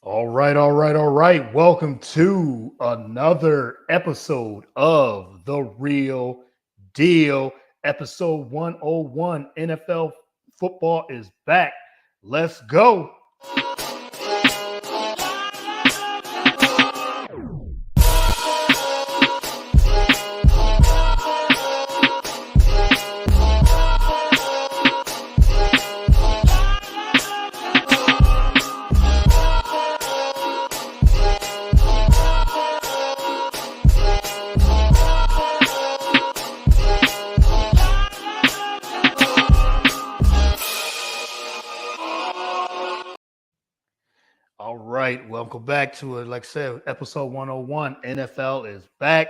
All right. Welcome to another episode of The Real Deal. Episode 101. NFL football is back. Let's go. All right, welcome back to it. Like I said, episode 101. NFL is back.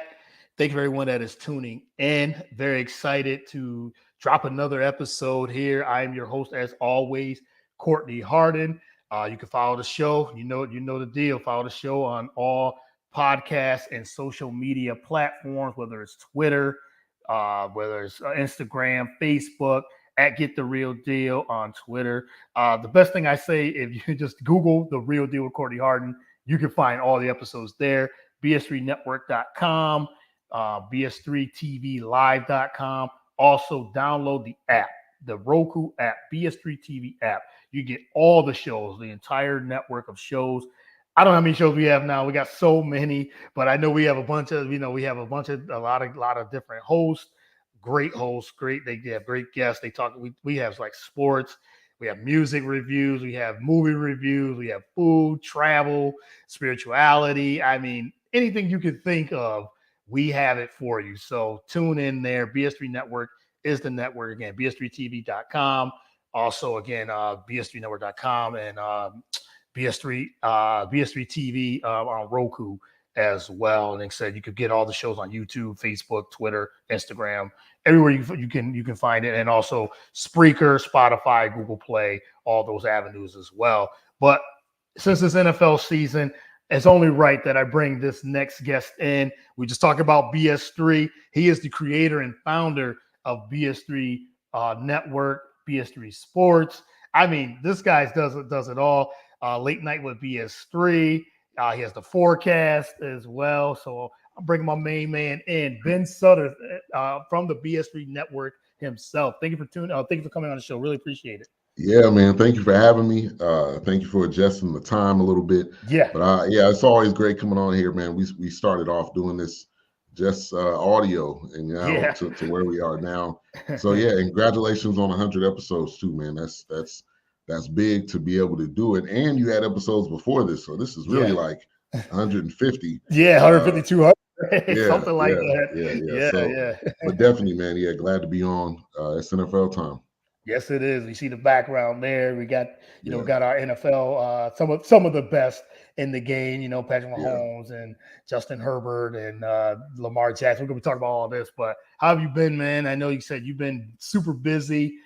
Thank you for everyone that is tuning in. Very excited to drop another episode here. I am your host, as always, Courtney Harden. You can follow the show. You know the deal. Follow the show on all podcasts and social media platforms, whether it's Twitter, whether it's Instagram, Facebook, at Get the Real Deal on Twitter. The best thing I say, if you just Google The Real Deal with Courtney Harden, you can find all the episodes there. BS3Network.com, BS3TV Live.com. Also, download the app, the Roku app, BS3TV App. You get all the shows, the entire network of shows. I don't know how many shows we have now. We got so many, but I know we have a lot of different hosts. Great hosts, they have great guests. They talk. We have like sports, we have music reviews, we have movie reviews, we have food, travel, spirituality. I mean, anything you could think of, we have it for you. So tune in there. BS3 Network is the network again. BS3TV.com. Also, again, BS3Network.com and BS3 TV on Roku as well. And like I said, you could get all the shows on YouTube, Facebook, Twitter, Instagram, everywhere you can find it. And also Spreaker, Spotify, Google Play, all those avenues as well. But since it's NFL season, it's only right that I bring this next guest in. We just talked about BS3. He is the creator and founder of BS3 Network, BS3 Sports. I mean, this guy does it all. Late night with BS3. He has the forecast as well. So I'm bringing my main man in, Ben Sudderth, from the BS3 Network himself. Thank you for thank you for coming on the show. Really appreciate it. Yeah, man. Thank you for having me. Thank you for adjusting the time a little bit. Yeah. But it's always great coming on here, man. We started off doing this just audio, and now to where we are now. So yeah, and congratulations on 100 episodes too, man. That's big to be able to do it. And you had episodes before this, so this is really like 150. Yeah, 150, 200. Something like that. Yeah. But definitely, man. Yeah, glad to be on. It's NFL time. Yes, it is. You see the background there. We got, we got our NFL, some of the best in the game. Patrick Mahomes and Justin Herbert and Lamar Jackson. We're gonna be talking about all this. But how have you been, man? I know you said you've been super busy,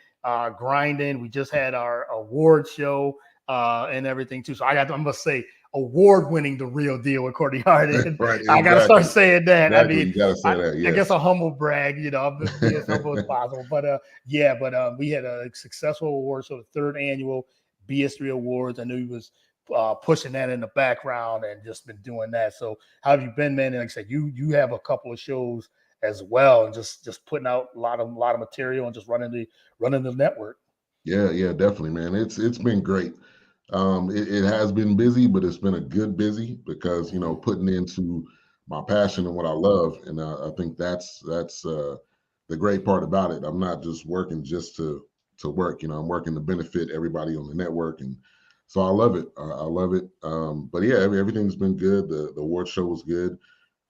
grinding. We just had our award show and everything too. So I must say, award-winning The Real Deal with Courtney Harden. Right, I gotta start saying that. Exactly. I mean, you gotta say that. Yes. I guess a humble brag, I'm just being as humble as possible. But we had a successful award, so the third annual BS3 Awards. I knew he was pushing that in the background and just been doing that. So how have you been, man? And like I said, you have a couple of shows as well, and just putting out a lot of material and just running the network. Yeah, definitely, man. It's been great. It has been busy, but it's been a good busy because putting into my passion and what I love, and I think that's the great part about it. I'm not just working just to work. I'm working to benefit everybody on the network, and so I love it. I love it. But yeah, everything's been good. The award show was good.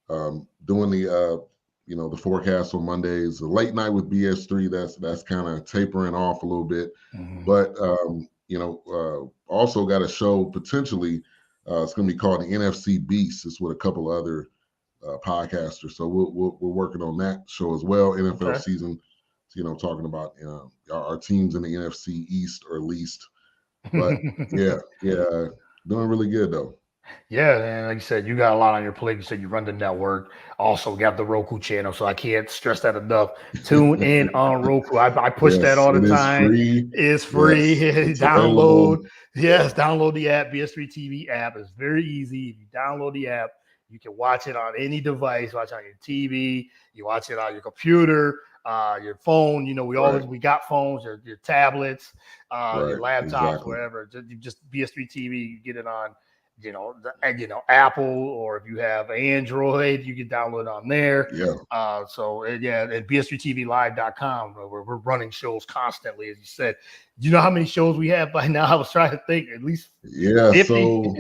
Doing the forecast on Mondays, the late night with BS3. That's kind of tapering off a little bit, but also got a show potentially. It's going to be called the NFC Beast. It's with a couple other podcasters. So we're working on that show as well. NFL season, talking about our teams in the NFC East or least. But doing really good though. Yeah, and like you said, you got a lot on your plate. You said you run the network. Also got the Roku channel, so I can't stress that enough. Tune in on Roku. I push that all the time. It's free. Download. Yes, download the app, BS3 TV app. It's very easy. If you download the app, you can watch it on any device, watch it on your TV, you watch it on your computer, your phone. We got phones, your tablets, your laptops, Exactly. wherever. Just BS3 TV, you get it on, Apple, or if you have Android, you can download it on there. Yeah. And BS3TVLive.com, where we're running shows constantly, as you said. Do you know how many shows we have by now? I was trying to think, at least 50? So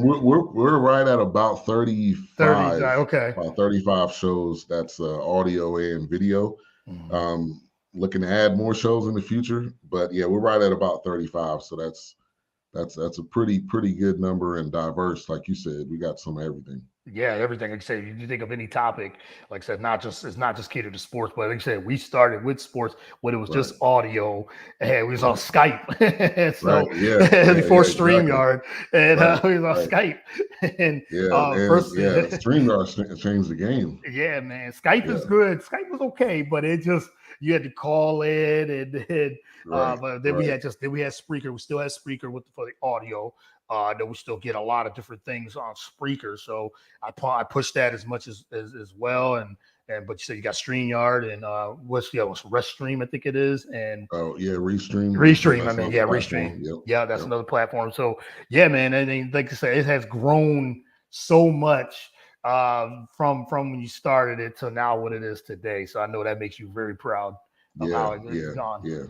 we're right at about 35. 30, okay. About 35 shows. That's audio and video. Mm-hmm. Looking to add more shows in the future, but yeah, we're right at about 35. So that's a pretty good number, and diverse. Like you said, we got some of everything. Yeah, everything. Like I say, you think of any topic, like I said, it's not just catered to sports, but like I said, we started with sports when it was just audio, and we was on Skype. So before StreamYard, and we was on Skype. And StreamYard changed the game. Yeah, man. Skype is good. Skype was okay, but it just, you had to call in, and but then we had Spreaker. We still had Spreaker for the audio. Then we still get a lot of different things on Spreaker. So I pushed that as much as well. But you said you got StreamYard and what's Restream, I think it is. And Restream. Restream. Restream. Yep. Yeah, that's another platform. So yeah, man. And like I said, it has grown so much from when you started it to now what it is today. So I know that makes you very proud of how it's gone. Yeah.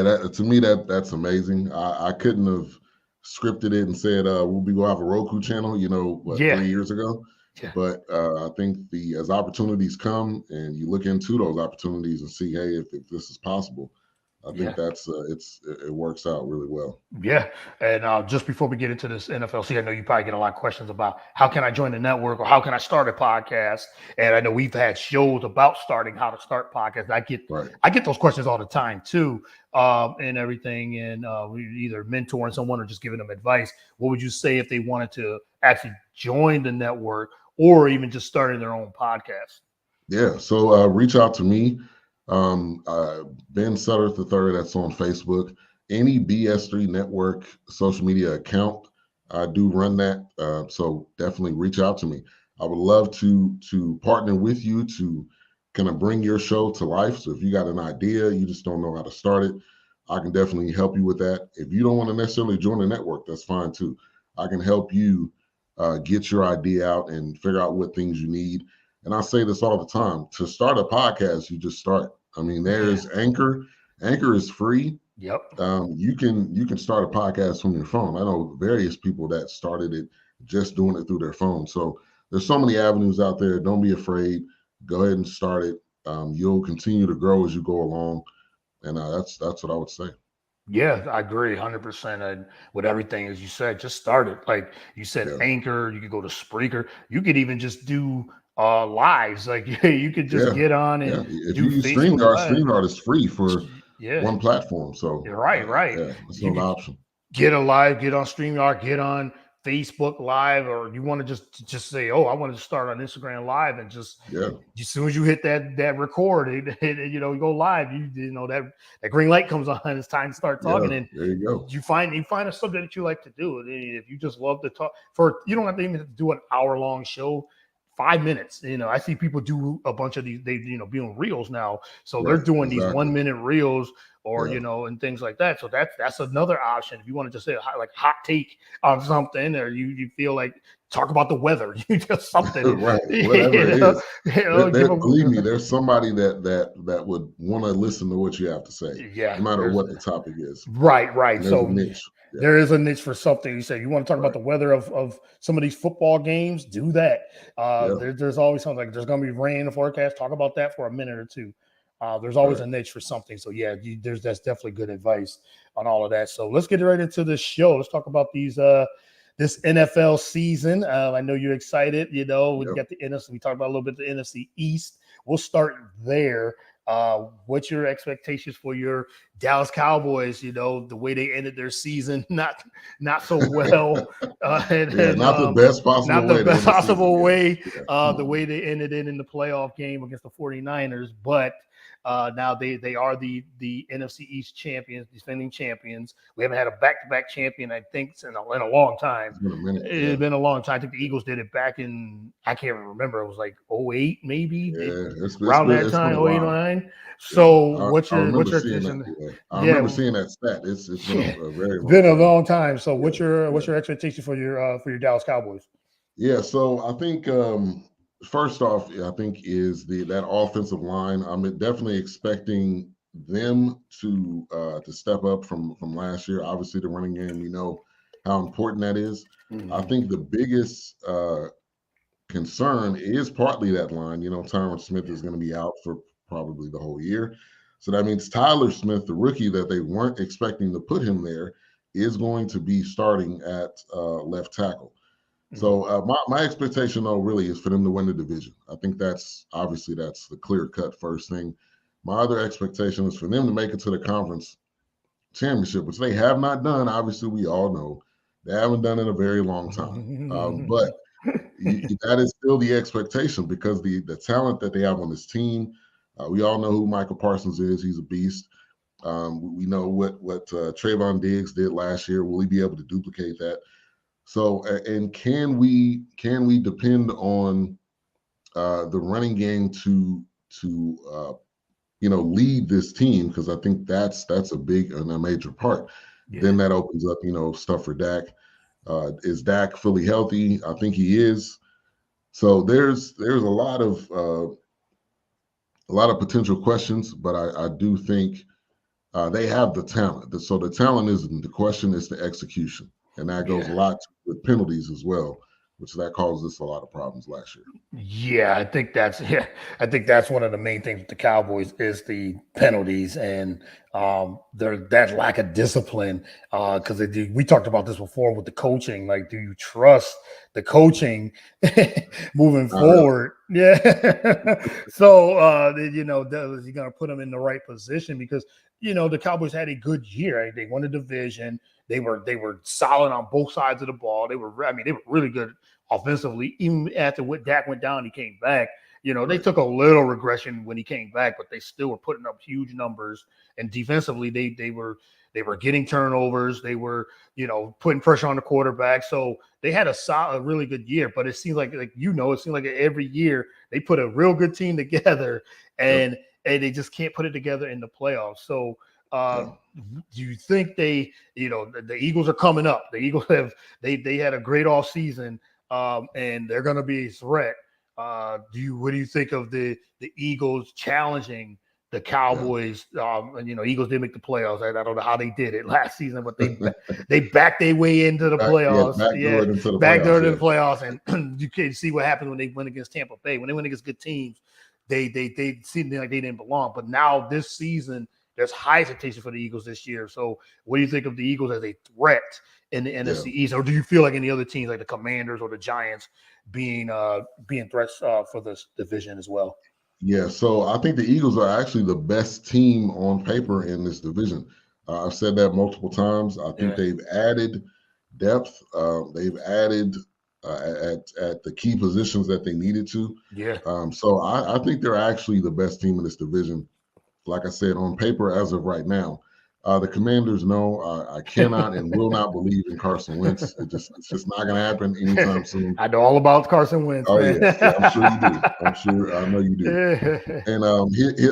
That, to me, that's amazing. I couldn't have scripted it and said we will have a Roku channel, 3 years ago. Yeah. But I think as opportunities come and you look into those opportunities and see, hey, if this is possible, I think that's it works out really well. Yeah. And just before we get into this NFL, I know you probably get a lot of questions about how can I join the network or how can I start a podcast? And I know we've had shows about how to start podcasts. I get those questions all the time too, and everything. And we either mentoring someone or just giving them advice. What would you say if they wanted to actually join the network or even just starting their own podcast? Yeah. So reach out to me. Ben Sudderth III, that's on Facebook. Any BS3 Network social media account, I do run that. So definitely reach out to me. I would love to partner with you to kind of bring your show to life. So if you got an idea, you just don't know how to start it, I can definitely help you with that. If you don't want to necessarily join the network, that's fine too. I can help you get your idea out and figure out what things you need. And I say this all the time, to start a podcast, you just start. I mean, there's Anchor. Anchor is free. Yep. You can start a podcast from your phone. I know various people that started it just doing it through their phone. So there's so many avenues out there. Don't be afraid. Go ahead and start it. You'll continue to grow as you go along. And that's what I would say. Yeah, I agree 100%. And with everything, as you said, just start it. Like you said, Anchor, you could go to Spreaker. You could even just do lives. Like you could just get on and if you use StreamYard is free for one platform. So right. Yeah, it's an option. Get a live, get on StreamYard, get on Facebook Live, or you want to just say, oh, I want to start on Instagram Live, and just as soon as you hit that record, you go live, that green light comes on, and it's time to start talking. And there you go. You find a subject that you like to do. And if you just love to talk, you don't have to even do an hour-long show. 5 minutes. I see people do a bunch of these, they be on reels now. So they're doing these 1 minute reels or, and things like that. So that's another option. If you want to just say like hot take on something, or you feel like talk about the weather, you just something. Right. Whatever it is. Believe me, there's somebody that would want to listen to what you have to say. Yeah. No matter what the topic is. Right. So niche. There is a niche for something. You say you want to talk about the weather of some of these football games, do that. There's always something like there's going to be rain in the forecast. Talk about that for a minute or two. There's always a niche for something. So that's definitely good advice on all of that. So let's get right into the show. Let's talk about this NFL season. I know you're excited. We got the NFC. We talked about a little bit the NFC East. We'll start there. What's your expectations for your Dallas Cowboys? The way they ended their season, not so well. Not the best possible way. The way they ended it in the playoff game against the 49ers. But Now they are the NFC East champions, defending champions. We haven't had a back-to-back champion, I think, in a long time. It's been a minute. It's been a long time. I think the Eagles did it back in, I can't even remember. It was like 08 maybe. Yeah, Around that it's been time, a 08, while. 09. So Yeah. what's I your remember seeing expectation? that. Yeah. I Yeah, remember seeing that stat. It's been a very long been a time. long time. So what's your expectation for your Dallas Cowboys? Yeah, so I think first off, I think is that offensive line. I'm definitely expecting them to step up from last year. Obviously, the running game, we know how important that is. I think the biggest concern is partly that line. Tyron Smith is going to be out for probably the whole year. So that means Tyler Smith, the rookie that they weren't expecting to put him there, is going to be starting at left tackle. So my expectation, though, really is for them to win the division. I think that's the clear-cut first thing. My other expectation is for them to make it to the conference championship, which they have not done. Obviously, we all know they haven't done it in a very long time. But that is still the expectation because the talent that they have on this team. We all know who Michael Parsons is. He's a beast. We know what Trayvon Diggs did last year. Will he be able to duplicate that? So, and can we depend on the running game to lead this team? Because I think that's a big and a major part. Yeah. Then that opens up stuff for Dak. Is Dak fully healthy? I think he is. So there's a lot of potential questions, but I do think they have the talent. So the talent isn't the question; it's the execution. And that goes a lot with penalties as well, which that caused us a lot of problems last year. Yeah, I think that's one of the main things with the Cowboys is the penalties and that lack of discipline. Because we talked about this before with the coaching. Like, do you trust the coaching moving forward? Really. Yeah. So you're gonna put them in the right position because the Cowboys had a good year. They won the division. They were solid on both sides of the ball. They were really good offensively. Even after what Dak went down, he came back. They took a little regression when he came back, but they still were putting up huge numbers. And defensively, they were getting turnovers. They were putting pressure on the quarterback. So they had a really good year. But it seems like it seems like every year they put a real good team together, and they just can't put it together in the playoffs. So. Do you think the Eagles are coming up? The Eagles they had a great off season, and they're going to be a threat. What do you think of the Eagles challenging the Cowboys? And Eagles did make the playoffs. I don't know how they did it last season, but they backed their way into the playoffs. Backdoored into the playoffs, and you can see what happened when they went against Tampa Bay. When they went against good teams, they seemed like they didn't belong. But now this season, there's high expectation for the Eagles this year. So what do you think of the Eagles as a threat in the NFC East? Or do you feel like any other teams like the Commanders or the Giants being threats for this division as well? Yeah, so I think the Eagles are actually the best team on paper in this division. I've said that multiple times. I think they've added depth. They've added at the key positions that they needed to. Yeah. So I think they're actually the best team in this division. Like I said, on paper as of right now. The Commanders know I cannot and will not believe in Carson Wentz. It's just not going to happen anytime soon. I know all about Carson Wentz. Oh, man. Yeah, I'm sure you do. I know you do. And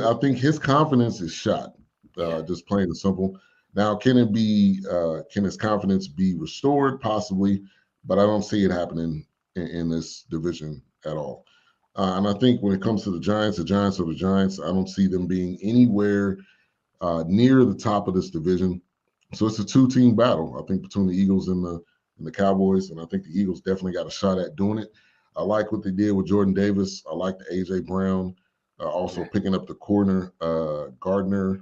I think his confidence is shot, just plain and simple. Now, can his confidence be restored? Possibly, but I don't see it happening in this division at all. And I think when it comes to the Giants are the Giants. I don't see them being anywhere near the top of this division. So it's a two-team battle, I think, between the Eagles and the Cowboys. And I think the Eagles definitely got a shot at doing it. I like what they did with Jordan Davis. I like the A.J. Brown, also picking up the corner, Gardner.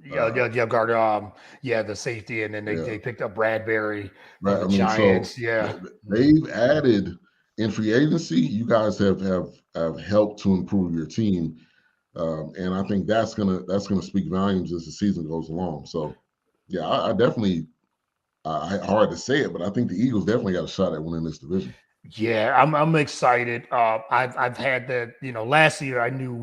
Gardner. The safety, and then they picked up Bradbury from the Giants. So, they've added – in free agency, you guys have helped to improve your team, and I think that's gonna speak volumes as the season goes along. So, I definitely hard to say it, but I think the Eagles definitely got a shot at winning this division. Yeah, I'm excited. I've had that. Last year I knew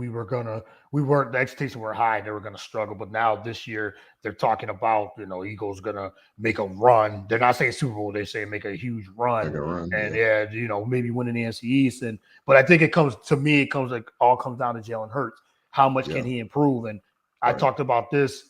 the expectations were high. They were gonna struggle, but now this year they're talking about Eagles gonna make a run. They're not saying Super Bowl. They're saying make a huge Like run, a run, and yeah. maybe winning the NFC East. But I think it comes like all comes down to Jalen Hurts. How much Yeah, can he improve? And I right. talked about this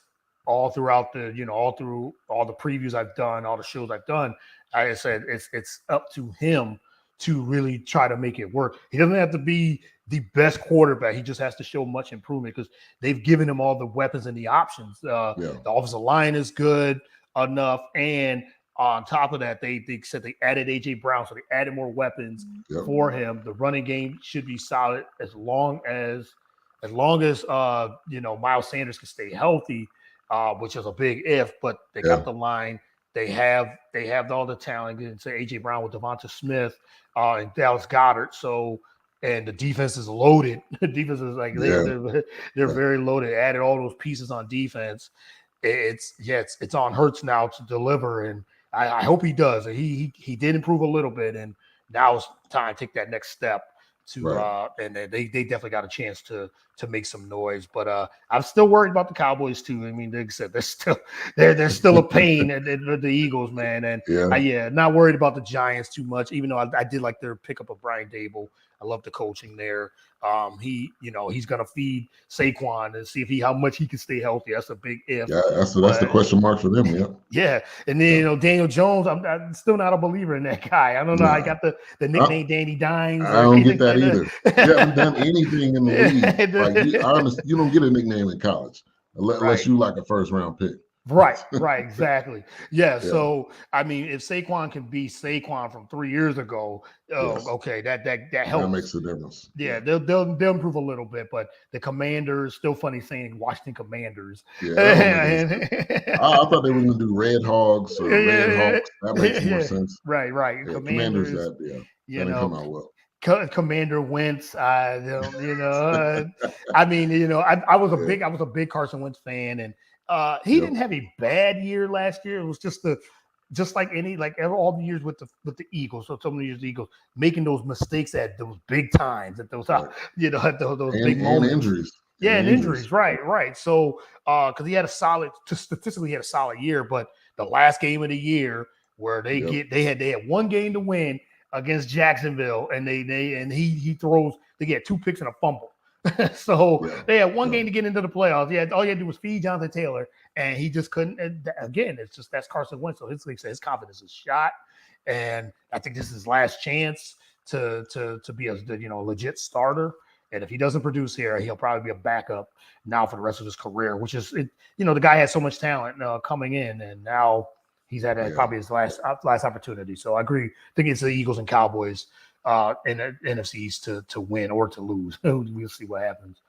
all throughout all through all the previews I've done, all the shows I've done. I said it's up to him to really try to make it work. He doesn't have to be the best quarterback. He just has to show much improvement because they've given him all the weapons and the options. Yeah, The offensive line is good enough, and on top of that, they said they added AJ Brown, so they added more weapons yep, for him. The running game should be solid as long as Miles Sanders can stay healthy, which is a big if. But they yeah, got the line. They have all the talent. And say AJ Brown with Devonta Smith and Dallas Goddard. So and the defense is loaded. The defense is like yeah, they're yeah, very loaded. Added all those pieces on defense. It's on Hurts now to deliver, and I hope he does. He did improve a little bit, and now it's time to take that next step to right. and they definitely got a chance to make some noise. But I'm still worried about the Cowboys too. I mean, like I said, they're still a pain at the Eagles, man. And Yeah, not worried about the Giants too much, even though I did like their pickup of Brian Dable. I love the coaching there. He's gonna feed Saquon and see how much he can stay healthy. That's a big if. yeah. That's the But question mark for them. Yeah, yeah, and then yeah. Daniel Jones, I'm still not a believer in that guy. I don't know. I Nah, got the I, nickname Danny Dimes I or don't get anything that like either. You haven't that. done anything in the league. Like I understand, you don't get a nickname in college unless Right. you like a first round pick. Right, exactly. Yeah. Yeah. So I mean, if Saquon can be Saquon from 3 years ago, oh, Yes. okay, that That helps. makes a difference. Yeah. Yeah, they'll improve a little bit, but the Commanders still funny saying Washington Commanders. Yeah. That don't make any sense. Yeah, I thought they were going to do Red Hogs or Red yeah, Hawks. That makes more yeah. sense. Right. Yeah. Commanders. Commanders. That You didn't come know, out well. Commander Wentz. I don't, I mean, Yeah. I was a big Carson Wentz fan, and he Yep. didn't have a bad year last year. It was just like all the years with the Eagles. So many years the Eagles making those mistakes at those big times, at those Right. at those And big moments. injuries. Yeah, And and injuries. injuries, right. So, because statistically, he had a solid year, but the last game of the year where Yep. they had one game to win against Jacksonville, and he throws. They get 2 picks and a fumble. So Yeah. they had one Yeah. game to get into the playoffs. Yeah, all you had to do was feed Jonathan Taylor, and he just couldn't. And again, it's just that's Carson Wentz. So his confidence is shot, and I think this is his last chance to be a legit starter. And if he doesn't produce here, he'll probably be a backup now for the rest of his career. Which is, the guy has so much talent coming in, and now he's at Yeah. probably his last opportunity. So I agree. I think it's the Eagles and Cowboys in the NFC East to win or to lose. We'll see what happens.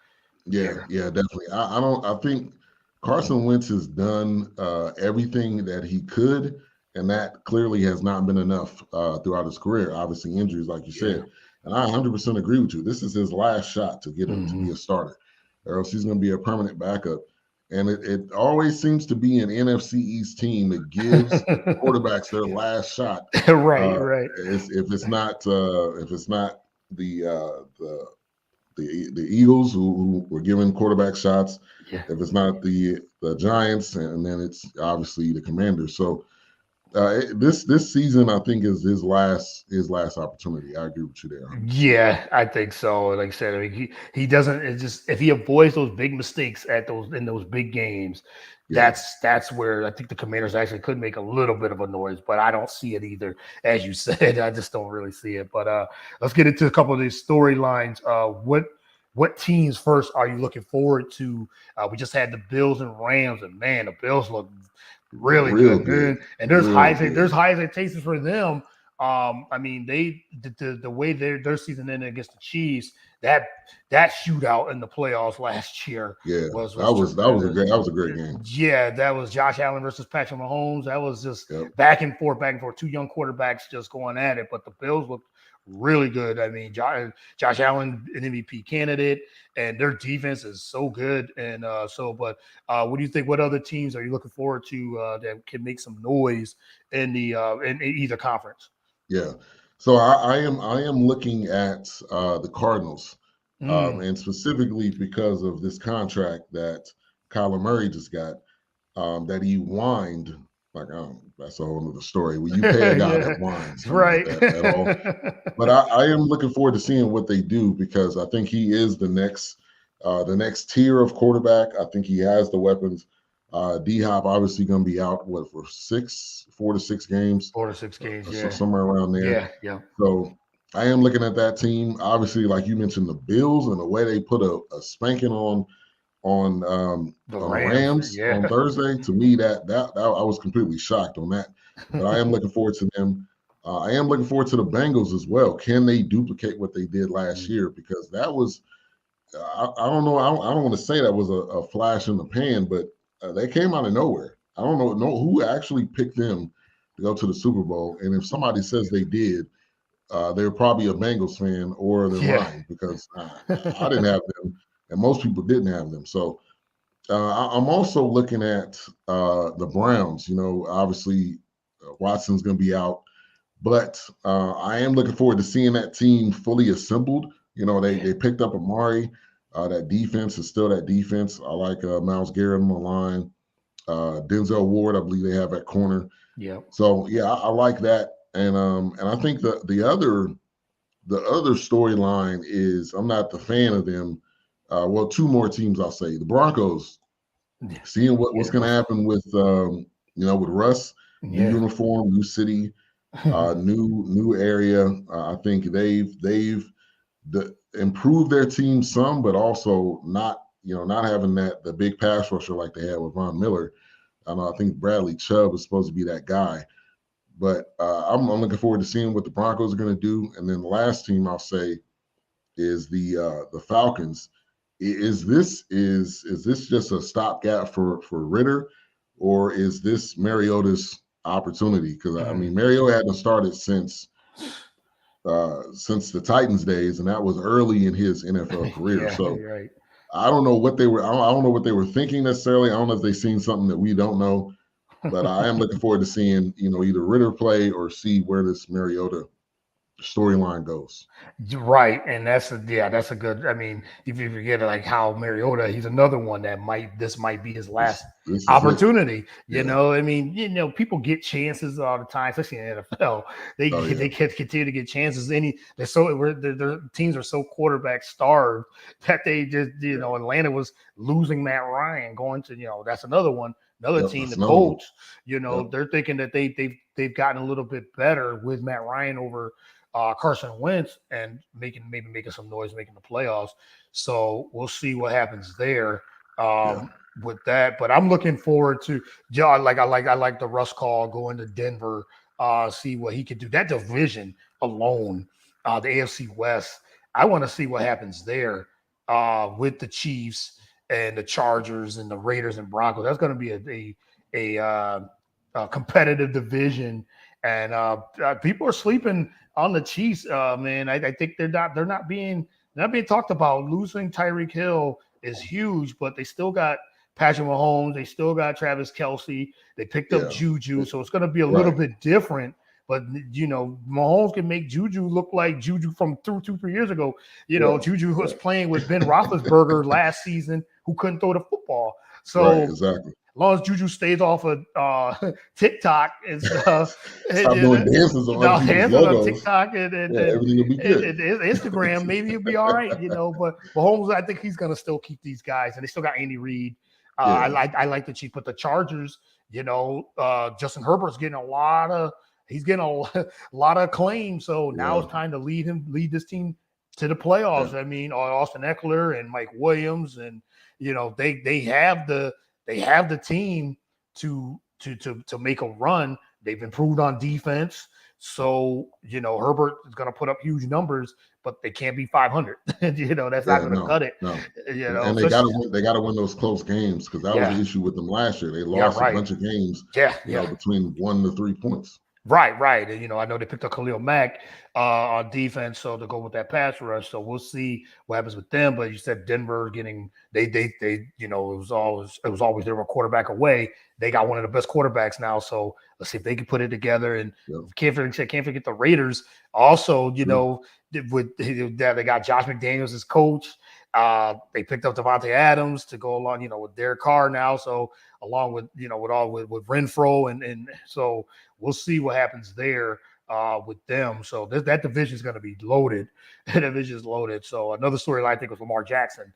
Yeah. Yeah. Definitely. I don't. I think Carson Wentz has done everything that he could, and that clearly has not been enough throughout his career. Obviously, injuries, like you Yeah. said, and I 100% agree with you. This is his last shot to get him to be a starter, or else he's going to be a permanent backup. And it always seems to be an NFC East team that gives quarterbacks their last shot. Right. If it's not the the Eagles who were giving quarterback shots, Yeah. if it's not the Giants, and then it's obviously the Commanders. So this season, I think, is his last opportunity. I agree with you there. 100%. Yeah, I think so. Like I said, I mean, he doesn't. It's just if he avoids those big mistakes in those big games, Yeah, that's where I think the Commanders actually could make a little bit of a noise. But I don't see it either, as you said. I just don't really see it. But let's get into a couple of these storylines. What teams first are you looking forward to? We just had the Bills and Rams, and man, the Bills look really real good, good, man. And there's real good. high expectations for them. I mean, the way their season ended against the Chiefs, that shootout in the playoffs last year Yeah, was that was tremendous. a great game. Yeah, that was Josh Allen versus Patrick Mahomes. That was just Yep. back and forth. Two young quarterbacks just going at it. But the Bills looked really good. I mean, Josh Allen, an MVP candidate, and their defense is so good. And what do you think? What other teams are you looking forward to that can make some noise in the in either conference? Yeah. So I am looking at the Cardinals, and specifically because of this contract that Kyler Murray just got, that he whined. Like, that's a whole other story. When you pay a guy that whines, I'm not Right. that at all. But I am looking forward to seeing what they do, because I think he is the next tier of quarterback. I think he has the weapons. D-Hop obviously going to be out for 4 to 6 games, 4 to 6 games, so yeah. somewhere around there. Yeah. So I am looking at that team. Obviously, like you mentioned, the Bills and the way they put a spanking on The the Rams, Rams yeah. on Thursday. To me, that I was completely shocked on that. But I am looking forward to them. I am looking forward to the Bengals as well. Can they duplicate what they did last year? Because that was, I don't know. I don't want to say that was a flash in the pan, but they came out of nowhere. I don't know who actually picked them to go to the Super Bowl. And if somebody says they did, they're probably a Bengals fan, or they're lying, because I didn't have them, and most people didn't have them. So I'm also looking at the Browns. Obviously Watson's going to be out, but I am looking forward to seeing that team fully assembled. They picked up Amari. That defense is still that defense. I like Myles Garrett on the line. Denzel Ward, I believe they have at corner. Yeah. So yeah, I like that, and I think the other storyline is, I'm not the fan of them. Well, 2 more teams I'll say. The Broncos, seeing what's going to happen with with Russ, new uniform, new city, new area. I think they've improved their team some, but also not having the big pass rusher like they had with Von Miller. I think Bradley Chubb is supposed to be that guy. But I'm looking forward to seeing what the Broncos are going to do. And then the last team I'll say is the Falcons. Is this just a stopgap for Ritter, or is this Mariota's opportunity? Because I mean, Mariota hadn't started since the Titans days, and that was early in his NFL career. So right. I don't know what they were. I don't know what they were thinking necessarily. I don't know if they've seen something that we don't know. But I am looking forward to seeing, either Ritter play or see where this Mariota storyline goes. Right, and that's a good. I mean, if you forget like how Mariota, he's another one that this might be his last This is opportunity. It. Yeah. I mean, people get chances all the time, especially in the NFL. They continue to get chances. Their teams are so quarterback starved that they just Atlanta was losing Matt Ryan, going to that's another one. Another team, the Colts, they're thinking that they've gotten a little bit better with Matt Ryan over Carson Wentz, and making some noise, making the playoffs. So we'll see what happens there with that. But I'm looking forward to John. I like the Russ call going to Denver. See what he can do. That division alone, the AFC West. I want to see what happens there with the Chiefs and the Chargers and the Raiders and Broncos. That's going to be a competitive division, and people are sleeping on the Chiefs. Man, I think they're not being talked about. Losing Tyreek Hill is huge, but they still got Patrick Mahomes. They still got Travis Kelce. They picked up Juju, so it's going to be a little bit different. But Mahomes can make Juju look like Juju from 2-3 years ago. Juju was playing with Ben Roethlisberger last season, who couldn't throw the football. So exactly. As long as Juju stays off of TikTok and stuff, stop doing dances on TikTok and everything will be good. And Instagram, maybe it'll be all right, But Mahomes, I think he's gonna still keep these guys, and they still got Andy Reid. I like the Chiefs, but the Chargers, Justin Herbert's getting a lot of acclaim. So now it's time to lead this team to the playoffs. I mean, Austin Eckler and Mike Williams, and they have the team to make a run. They've improved on defense. So, Herbert is going to put up huge numbers, but they can't be 500. That's not going to cut it. No. And they got to win those close games, because that was the issue with them last year. They lost a bunch of games, between 1 to 3 points. Right. And, I know they picked up Khalil Mack on defense, so to go with that pass rush. So we'll see what happens with them. But you said Denver getting they it was always they were a quarterback away. They got one of the best quarterbacks now. So let's see if they can put it together. And Yep. can't forget the Raiders. Also, True. with they got Josh McDaniels as coach. They picked up Devontae Adams to go along, with their car now. So along with with Renfro and so we'll see what happens there with them. So that division is going to be loaded. That division is loaded. So another storyline I think was Lamar Jackson.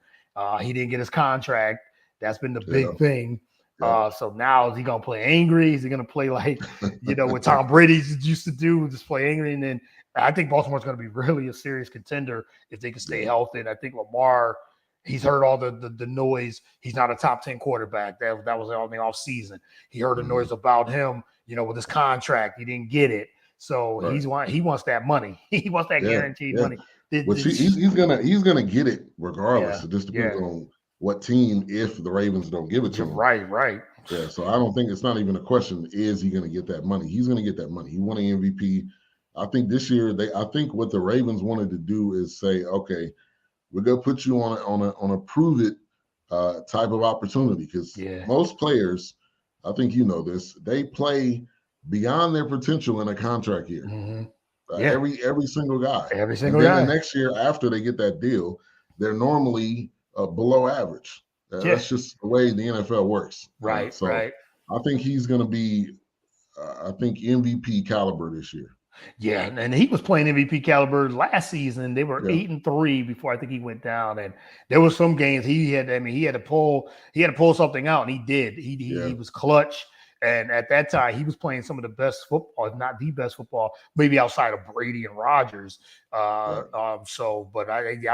He didn't get his contract. That's been the big thing. Yeah. So now is he going to play angry? Is he going to play like, what Tom Brady used to do, just play angry? And then I think Baltimore's going to be really a serious contender if they can stay healthy. And I think Lamar, he's heard all the noise. He's not a top 10 quarterback. That was on the off season. He heard the noise about him, with his contract. He didn't get it. So he wants that money. He wants that guaranteed money. Which he's gonna get it regardless. It just depends on what team, if the Ravens don't give it to him. Right. Yeah. So I don't think it's not even a question, is he gonna get that money? He's gonna get that money. He won an MVP. I think this year I think what the Ravens wanted to do is say, okay, we're gonna put you on a prove it type of opportunity, because most players, I think this, they play beyond their potential in a contract year. Every single guy. Every single guy. And the next year after they get that deal, they're normally below average. That's just the way the NFL works. Right. So I think he's going to be, MVP caliber this year. Yeah, and he was playing MVP caliber last season. They were 8-3 before I think he went down, and there were some games he had to pull something out, and he did. He was clutch, and at that time he was playing some of the best football, if not the best football, maybe outside of Brady and Rodgers. But I'm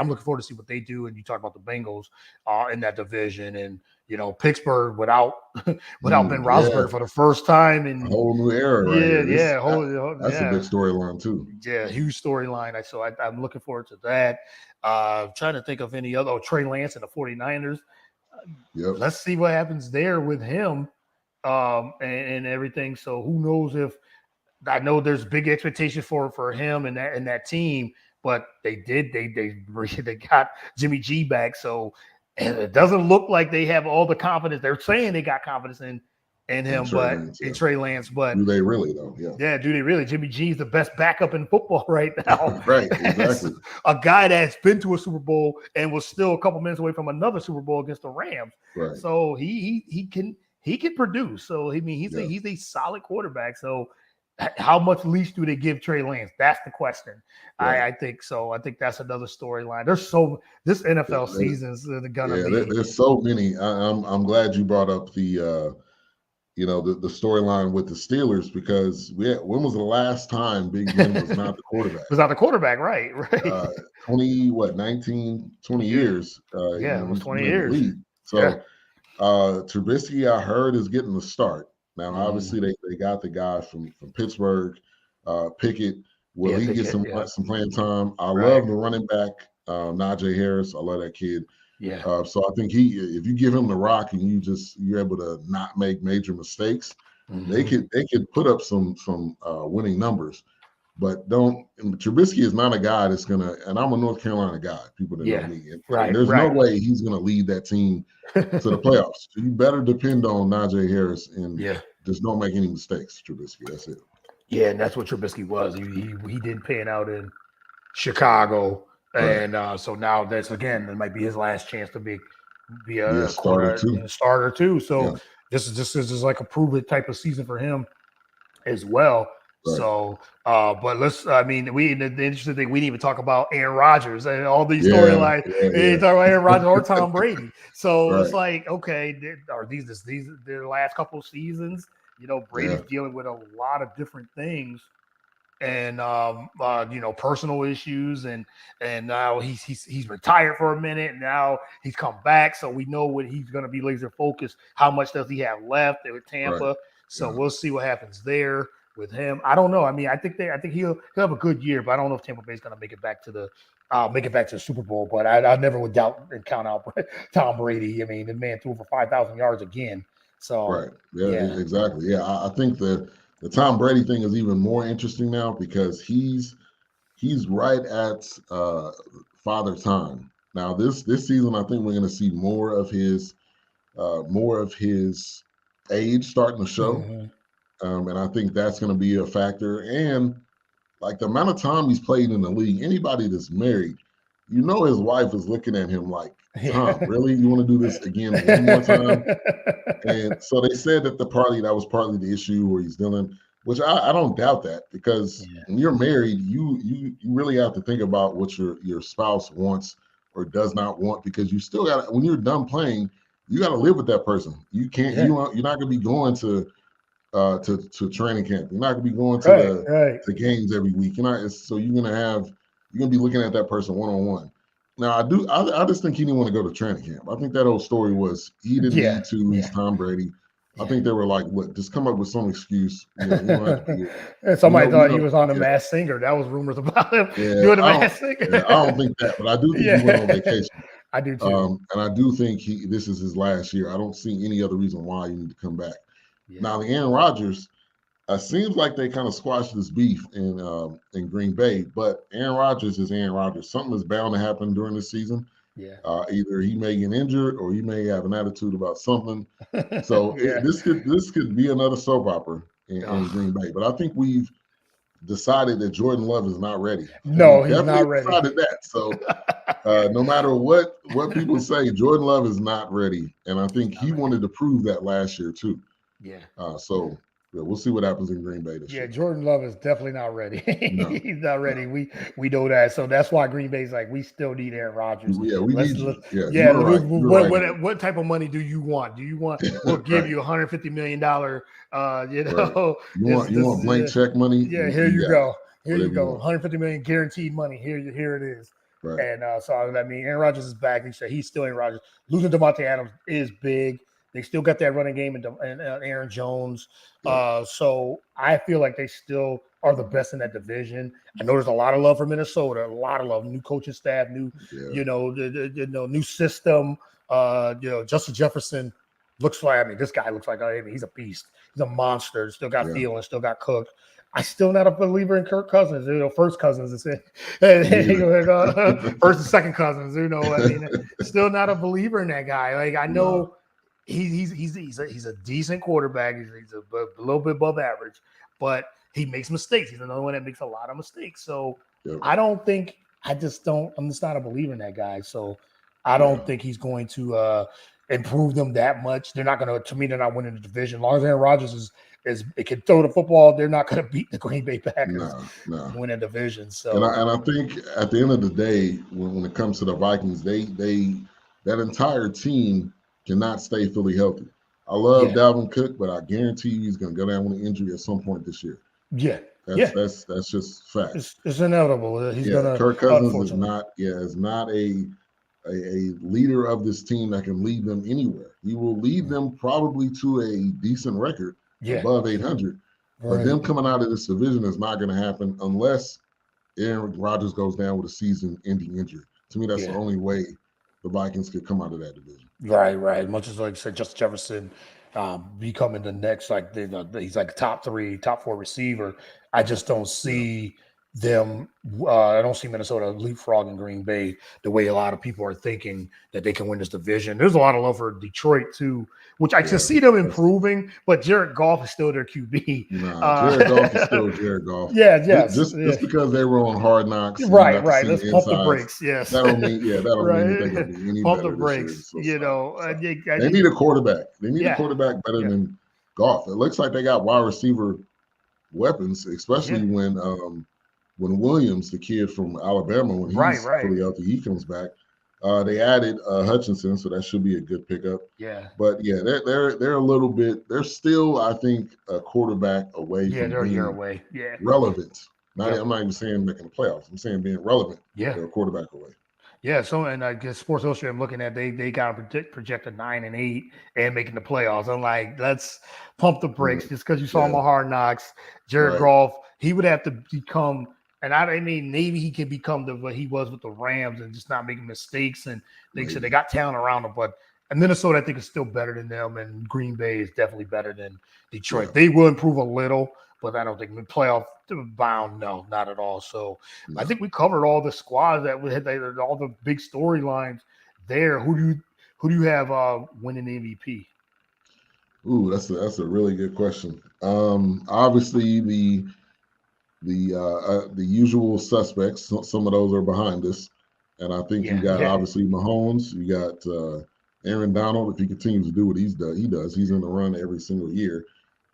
looking forward to see what they do. And you talk about the Bengals in that division, and Pittsburgh without Ben Roethlisberger for the first time in a whole new era. That's a big storyline too. Yeah, huge storyline. So I'm looking forward to that. Trying to think of any other. Trey Lance and the 49ers. Let's see what happens there with him and everything. So who knows if I know there's big expectation for him and that team, but they got Jimmy G back. So and it doesn't look like they have all the confidence. They're saying they got confidence in him, in Trey Lance. But do they really though? Yeah, do they really? Jimmy G is the best backup in football right now. Right, exactly. A guy that's been to a Super Bowl and was still a couple minutes away from another Super Bowl against the Rams. Right. So he can produce. So he's a solid quarterback. So how much leash do they give Trey Lance? That's the question. Right. I think so. I think that's another storyline. There's this NFL season's gonna be. There's so many. I'm glad you brought up the the storyline with the Steelers, because when was the last time Big Ben was not the quarterback? Was not the quarterback, right? 20 years. It was 20 years. So Trubisky, I heard, is getting the start. Now, obviously, they got the guy from Pittsburgh, Pickett. Will he get some playing time? I love the running back, Najee Harris. I love that kid. Yeah. So I think if you give him the rock and you're able to not make major mistakes, they could put up some winning numbers. But Trubisky is not a guy that's gonna. And I'm a North Carolina guy. People that know me. And there's no way he's gonna lead that team to the playoffs. So you better depend on Najee Harris and just don't make any mistakes, Trubisky. That's it. Yeah, and that's what Trubisky was. He did pan out in Chicago, and so now it might be his last chance to be a starter too. So this is like a prove it type of season for him as well. Right. So, but the interesting thing, we didn't even talk about Aaron Rodgers and all these storylines. We didn't talk about Aaron Rodgers or Tom Brady. So it's like, okay, are these their last couple of seasons? Brady's dealing with a lot of different things, and personal issues, and now he's retired for a minute, and now he's come back. So we know what he's going to be laser focused. How much does he have left with Tampa? Right. So we'll see what happens there with him. I don't know. I mean, I think he'll have a good year, but I don't know if Tampa Bay's going to make it back to the Super Bowl. But I never would doubt and count out Tom Brady. I mean, the man threw for 5,000 yards again. So exactly. Yeah, I think the The Tom Brady thing is even more interesting now because he's right at father time. Now this season, I think we're going to see more of his age starting to show, and I think that's going to be a factor. And like the amount of time he's played in the league, anybody that's married, you know, his wife is looking at him like, Tom, really? You want to do this again one more time? And so they said that that was partly the issue where he's dealing, which I don't doubt that, because when you're married, you really have to think about what your spouse wants or does not want, because you still got, when you're done playing, you got to live with that person. You can't, you're not going to be going to training camp. You're not going to be going to games every week. So you're going to be looking at that person one-on-one. Now I just think he didn't want to go to training camp. I think that whole story was he didn't need to. He's Tom Brady. I think they were like, look, just come up with some excuse. You don't have to be and somebody thought he was on The Masked Singer. That was rumors about him doing The Masked Singer. I don't think that, but I do think he went on vacation. I do too. And I do think this is his last year. I don't see any other reason why you need to come back. Now, the Aaron Rodgers, seems like they kind of squashed this beef in Green Bay, but Aaron Rodgers is Aaron Rodgers. Something is bound to happen during the season. Either he may get injured or he may have an attitude about something. So this could be another soap opera in Green Bay. But I think we've decided that Jordan Love is not ready. No, he's not ready. Decided that. So no matter what people say, Jordan Love is not ready, and I think he wanted to prove that last year too. So we'll see what happens in Green Bay this year. Jordan Love is definitely not ready. No. He's not ready. No. We know that. So that's why Green Bay's like, we still need Aaron Rodgers. Yeah, we need you. What type of money do you want? Do you want, we'll give you $150 million, You want blank check money? Yeah, here you go. Here you go. $150 million guaranteed money. Here it is. Right. And so I mean, Aaron Rodgers is back. He said he's still Aaron Rodgers. Losing Devontae Adams is big. They still got that running game and Aaron Jones. So I feel like they still are the best in that division. I know there's a lot of love for Minnesota, a lot of love, new coaching staff, new system. Justin Jefferson looks like, this guy looks like, he's a beast. He's a monster. Still got feelings, still got cooked. I'm still not a believer in Kirk Cousins. First Cousins, first and second Cousins. Still not a believer in that guy. Like I know. He's a decent quarterback. He's a little bit above average, but he makes mistakes. He's another one that makes a lot of mistakes. So I'm just not a believer in that guy. So I don't think he's going to improve them that much. They're not going to me, they're not winning the division. As long as Aaron Rodgers is it can throw the football, they're not going to beat the Green Bay Packers win a division. So and I think at the end of the day, when it comes to the Vikings, that entire team cannot stay fully healthy. I love Dalvin Cook, but I guarantee you he's going to go down with an injury at some point this year. That's just fact. It's inevitable. He's gonna. Kirk Cousins is not a leader of this team that can lead them anywhere. He will lead them probably to a decent record, above 800. But them coming out of this division is not going to happen unless Aaron Rodgers goes down with a season-ending injury. To me, that's the only way the Vikings could come out of that division. Right. Much as like you said, Justin Jefferson becoming the next, he's like top 4 receiver. I just don't see them. I don't see Minnesota leapfrogging Green Bay the way a lot of people are thinking that they can win this division. There's a lot of love for Detroit too, which I can see them improving, but Jared Goff is still their QB. Jared Goff is still Jared Goff. Just because they were on Hard Knocks. Right. Let's pump the brakes. Yes. That don't mean anything will be any pump better the brakes. So they need a quarterback. They need a quarterback better than Goff. It looks like they got wide receiver weapons, especially when Williams, the kid from Alabama, when he's fully healthy, he comes back. They added Hutchinson, so that should be a good pickup. But they're a little bit. They're still, I think, a quarterback away from they're a being year away. Relevant. I'm not even saying making the playoffs. I'm saying being relevant. They're a quarterback away. So and I guess Sports Illustrated, I'm looking at, they got projected 9-8 and making the playoffs. I'm like, let's pump the brakes just because you saw him on Hard Knocks. Jared Goff, he would have to become. And I mean, maybe he can become what he was with the Rams and just not making mistakes. And they said they got talent around him, but And Minnesota, I think, is still better than them, and Green Bay is definitely better than Detroit. Yeah. They will improve a little, but I don't think playoff bound. No, not at all. So I No. think we covered all the squads that we had, all the big storylines there. Who do you have winning the MVP? Ooh, that's a really good question. Obviously the usual suspects. Some of those are behind us, and I think you got Yeah. obviously Mahomes. You got Aaron Donald. If he continues to do what he does. He's in the run every single year.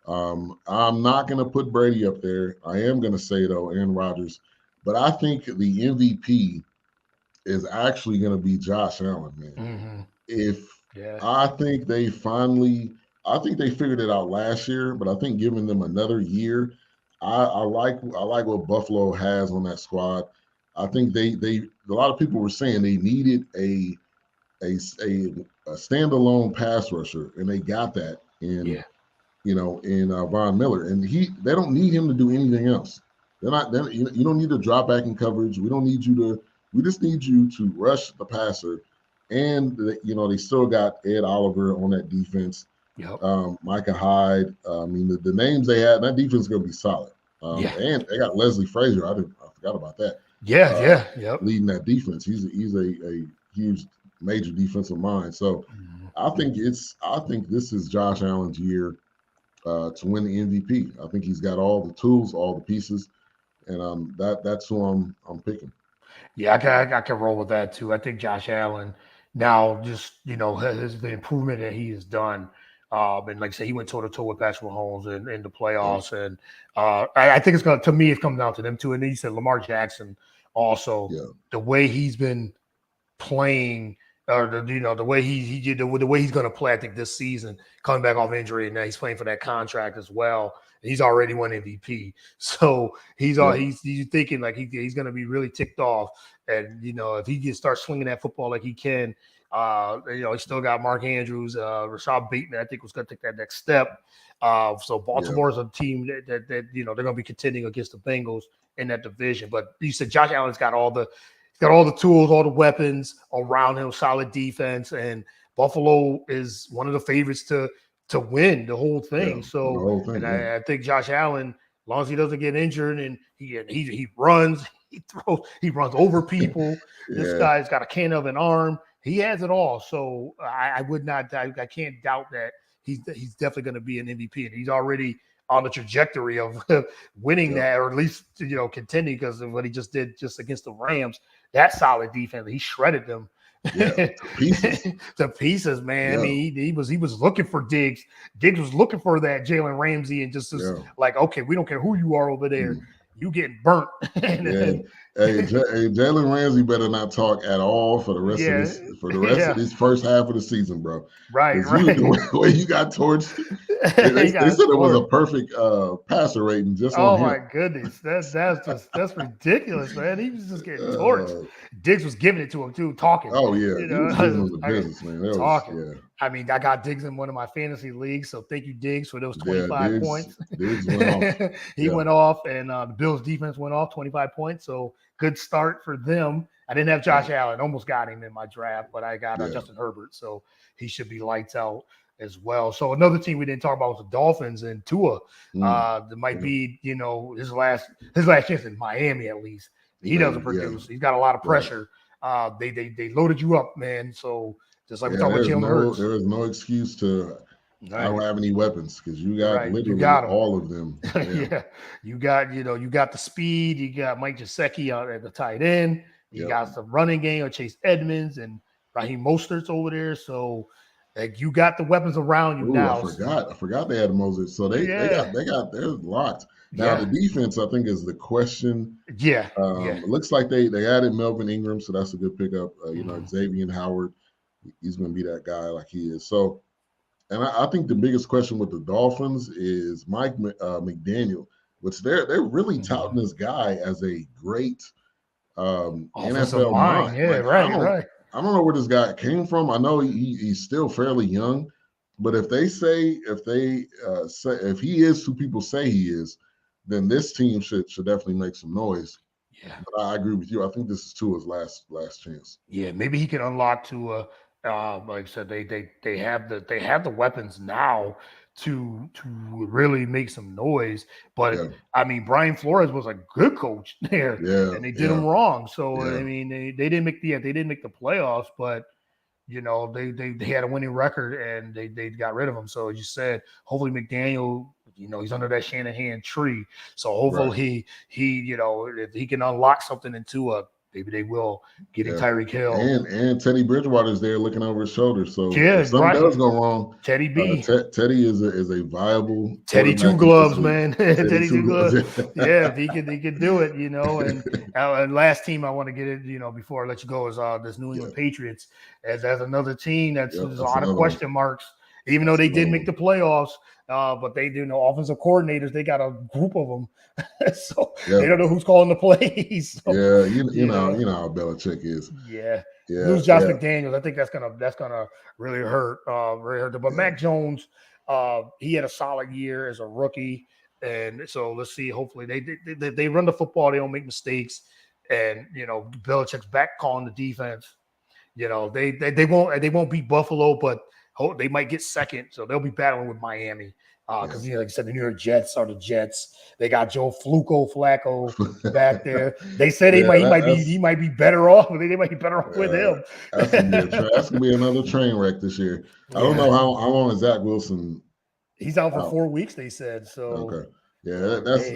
I'm not going to put Brady up there. I am going to say though Aaron Rodgers, but I think the MVP is actually going to be Josh Allen, man. Mm-hmm. If Yeah. I think they finally, I think they figured it out last year, but I think giving them another year, I like what Buffalo has on that squad. I think they a lot of people were saying they needed a standalone pass rusher, and they got that in Yeah. Von Miller, and they don't need him to do anything else. You don't need to drop back in coverage. We don't need you to. We just need you to rush the passer, and they still got Ed Oliver on that defense. Yep. Micah Hyde. I mean, the names they had, that defense is going to be solid. Yeah. And they got Leslie Frazier. I forgot about that. Yeah. Yep. Leading that defense. He's a huge major defensive mind. So I think this is Josh Allen's year to win the MVP. I think he's got all the tools, all the pieces, and that's who I'm picking. Yeah, I can roll with that too. I think Josh Allen now just the improvement that he has done. And like I said, he went toe to toe with Patrick Mahomes in the Yeah, playoffs, and I think it comes down to them two. And then you said Lamar Jackson also, yeah, the way he's been playing, or the way the way he's going to play. I think this season, coming back off injury, and now he's playing for that contract as well. He's already won MVP, so yeah, he's thinking like he's going to be really ticked off. And if he can start swinging that football like he can, he still got Mark Andrews, Rashad Bateman. I think was going to take that next step. So yeah, Baltimore is a team that they're going to be contending against the Bengals in that division. But you said Josh Allen's got all the tools, all the weapons around him, solid defense, and Buffalo is one of the favorites to win the whole thing. yeah. The So, whole thing. and Yeah, I think Josh Allen, as long as he doesn't get injured and he runs, he throws, he runs over people. This yeah, guy's got a can of an arm. He has it all. So I would not. I can't doubt that he's definitely going to be an MVP, and he's already on the trajectory of winning yeah, that, or at least contending because of what he just did just against the Rams. That solid defense, he shredded them yeah. To pieces. to pieces, man. I Yeah, mean, he was looking for Diggs. Diggs was looking for that Jalen Ramsey, and just yeah. like, okay, we don't care who you are over there, Mm. you getting burnt. Yeah. Hey, Jalen Ramsey better not talk at all for the rest of Yeah, this first half of the season, bro. right. Because the way you got torched, they He said got it was a torched. perfect passer rating just on Oh him. my goodness, that's ridiculous, man. He was just getting torched. Uh, Diggs was giving it to him too, talking. oh yeah, he was giving them the I business, man. That was talking. yeah, I mean, I got Diggs in one of my fantasy leagues, so thank you, Diggs, for those yeah. 25 points. Diggs went off. He Yeah, went off, and the Bills' defense went off 25 points. So good start for them. I didn't have yeah, Josh Allen; almost got him in my draft, but I got yeah. Justin Herbert, so he should be lights out as well. So another team we didn't talk about was the Dolphins and Tua. Mm, That might yeah. be his last chance in Miami at least. He doesn't Maybe, yeah, produce. He's got a lot of right. pressure. They loaded you up, man. So just like we Yeah, talk about Jalen Hurts. there is no excuse to I Right, don't have any weapons because you got right. You literally got him. all of them. Yeah, Yeah, you got the speed. You got Mike Gesicki out at the tight end. You yep. got some running game of Chase Edmonds and Raheem Mostert's over there. So like you got the weapons around you Ooh, now. I forgot they had Moses. So Yeah, they got there's lots. Now the yeah, defense, I think, is the question. yeah, yeah. It looks like they added Melvin Ingram, so that's a good pickup. Mhm. Xavier Howard, he's going to be that guy like he is. So, and I think the biggest question with the Dolphins is Mike McDaniel, which they're really touting Mhm. this guy as a great Offensive NFL line. mind. Yeah, Like right, right. I don't know where this guy came from. I know he's still fairly young, but if if he is who people say he is, then this team should definitely make some noise. Yeah. But I agree with you. I think this is Tua's last chance. Yeah, maybe he can unlock to Like I said, they have the weapons now to really make some noise. But Yeah, I mean, Brian Flores was a good coach there, yeah, and they did yeah, him wrong. So yeah. I mean, they didn't make the playoffs, but they had a winning record and they got rid of him. So as you said, hopefully McDaniel, he's under that Shanahan tree. So Right. hopefully if he can unlock something into maybe they will getting Yeah. Tyreek Hill. And Teddy Bridgewater's there looking over his shoulder. So Yeah, if something right. does go wrong, Teddy B. Teddy is a viable Teddy Two quarterback in this Gloves, league. man. Teddy Teddy two Two Gloves. gloves. Yeah, if he could do it, and last team I want to get it, before I let you go is this New Yeah, England Patriots as another team yep, there's a that's lot of another one. question marks, even though That's they did another make one. the playoffs. But they do know offensive coordinators. They got a group of them, so they Yeah, don't know who's calling the plays. So yeah. you know, You know how Belichick is. yeah. Yeah, Lose Josh yeah, McDaniels, I think that's gonna really hurt. Really hurt. But yeah. Mac Jones, he had a solid year as a rookie, and so let's see. Hopefully, they run the football. They don't make mistakes, and Belichick's back calling the defense. They won't beat Buffalo, but they might get second, so they'll be battling with Miami. Yeah. Because like I said, the New York Jets are the Jets. They got Joe Flacco back there. They said Yeah, he might be better off. They might be better off with uh, him. that's gonna be another train wreck this year. I don't Yeah, know how long is Zach Wilson he's out for out. 4 weeks. They said so. Okay, yeah, They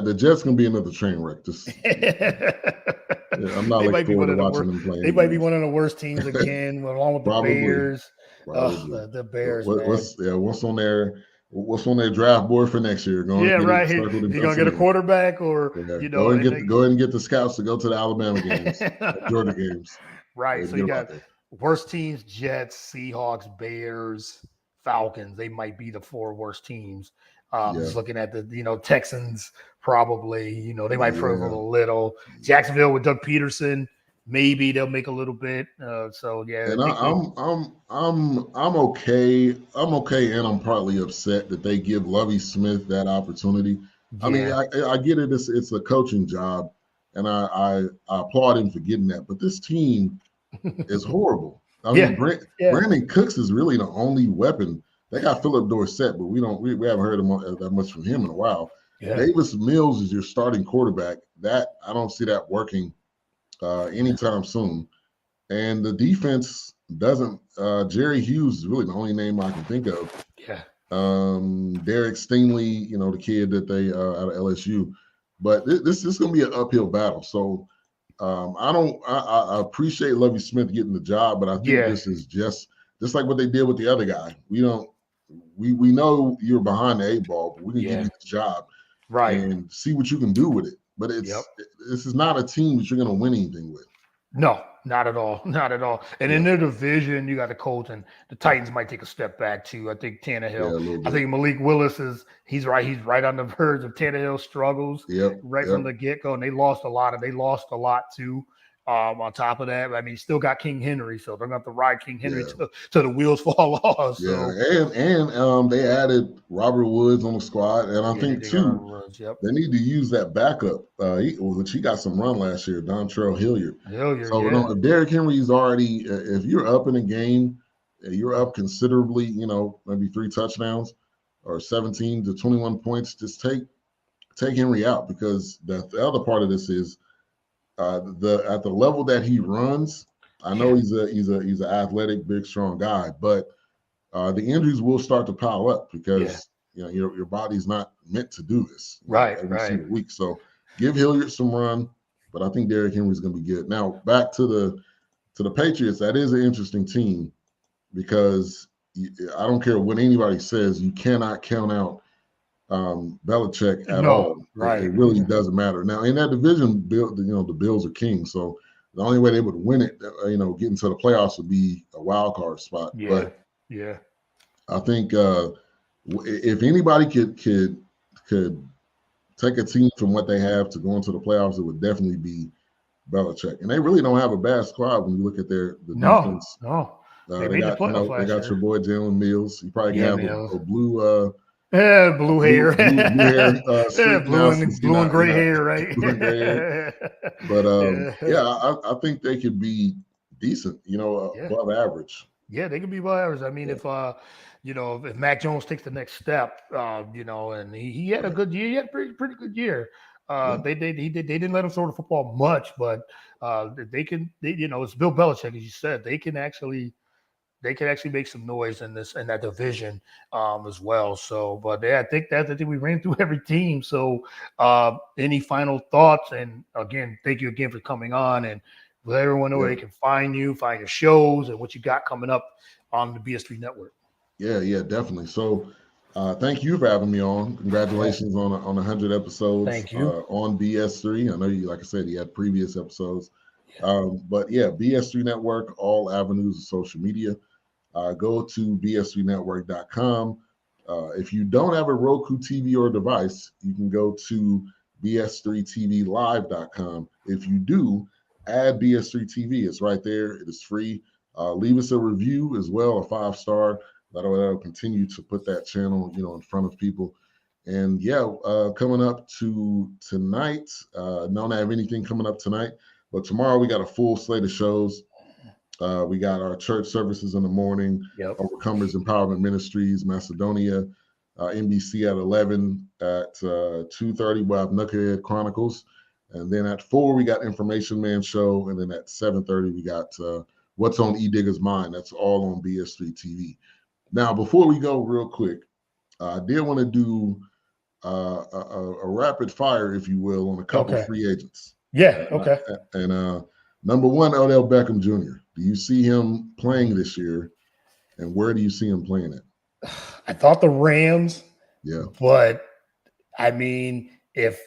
the Jets gonna be another train wreck. Just yeah, I'm not they looking might be forward one to of the watching worst. them play They any might be games. one of the worst teams again, along with the Probably, Bears. probably. The Bears, man. What's on their draft board for next year? Go and Yeah, get it right. circled and You're gonna get a penciled in. quarterback, or Yeah, and go ahead and get the scouts to go to the Alabama games, Georgia games. Go right. ahead So and get you them out got there. worst teams: Jets, Seahawks, Bears, Falcons. They might be the four worst teams. Yeah, Just looking at the Texans, probably. They might improve yeah. a little. Jacksonville with Doug Peterson, maybe they'll make a little bit. So yeah, I And think they. I'm okay. I'm okay, and I'm partly upset that they give Lovey Smith that opportunity. I mean, Yeah, I get it. It's a coaching job, and I applaud him for getting that. But this team is horrible. I mean, yeah, yeah, Brandon Cooks is really the only weapon. They got Philip Dorsett, but we haven't heard that much from him in a while. yeah. Davis Mills is your starting quarterback. That I don't see that working anytime soon. And the defense doesn't. Jerry Hughes is really the only name I can think of. Yeah. Derek Stingley, the kid that they out of LSU. But this is going to be an uphill battle. So I don't. I appreciate Lovie Smith getting the job, but I think Yeah. this is just like what they did with the other guy. We don't. We know you're behind the eight ball, but we can give Yeah. you this job Right. and see what you can do with it. But Yep. this is not a team that you're going to win anything with. No, not at all. Not at all. And in Yeah, their division, you got the Colts, and the Titans might take a step back too. I think yeah, Tannehill. a little I bit. think Malik Willis he's right. He's right on the verge of Tannehill struggles Yep, right yep. from the get go, and they lost a lot too. On top of that, I mean, still got King Henry, so they're going to have to ride King Henry Yeah, to the wheels fall off. yeah, So and they added Robert Woods on the squad, and I yeah, think they got too on runs. Yep. they need to use that backup, which he got some run last year, Dontrell Hilliard. Hilliard, So yeah. if Derrick Henry's already, if you're up in a game, you're up considerably, maybe 3 touchdowns or 17 to 21 points, just take Henry out because the other part of this is at the level that he runs. I know Yeah. he's an athletic, big, strong guy, but the injuries will start to pile up Yeah. because your body's not meant to do this Right. every Right. single week. So give Hilliard some run, but I think Derrick Henry's going to be good. Now back to the Patriots. That is an interesting team because I don't care what anybody says, you cannot count out Belichick at No. all. Right. It really doesn't matter. Now in that division, the Bills are king, so the only way they would win it, get into the playoffs would be a wild card spot. Yeah. But Yeah. I think if anybody could take a team from what they have to go into the playoffs, it would definitely be Belichick. And they really don't have a bad squad when you look at the No. defense. No. They They made the got playoffs they last got your year. boy Jalen Mills. You probably can Yeah, have Mills. a blue Yeah, blue hair. blue hair Yeah, streak now since blue and gray hair, right? blue and gray hair. But Yeah. yeah, I think they could be decent, Yeah. above average. Yeah, they can be above average. I mean, Yeah. if Mac Jones takes the next step, and he had a Right. good year, he had a pretty good year. Yeah. They didn't let him throw the football much, but it's Bill Belichick, as you said. They can actually make some noise in that division as well. So, but yeah, I think we ran through every team. So, any final thoughts? And again, thank you again for coming on and let everyone know where Yeah. they can find you, find your shows, and what you got coming up on the BS3 Network. Yeah, definitely. So, thank you for having me on. Congratulations on 100 episodes Thank you. on BS3. I know you, like I said, you had previous episodes, but yeah, BS3 Network, all avenues of social media. Go to BS3Network.com. If you don't have a Roku TV or device, you can go to BS3TVLive.com. If you do, add BS3TV. It's right there. It is free. Leave us a review as well, a 5-star. That'll continue to put that channel, in front of people. And yeah, coming up to tonight, don't have anything coming up tonight, but tomorrow we got a full slate of shows. We got our church services in the morning, Yep. Overcomers Empowerment Ministries, Macedonia, NBC at 11. At 2:30, we'll have Knucklehead Chronicles. And then at 4, we got Information Man Show. And then at 7:30, we got What's on E. Digger's Mind. That's all on BS3 TV. Now, before we go real quick, I did want to do a rapid fire, if you will, on a couple free agents. Yeah. Okay. And number one, Odell Beckham Jr. Do you see him playing this year? And where do you see him playing at? I thought the Rams. Yeah. But I mean, if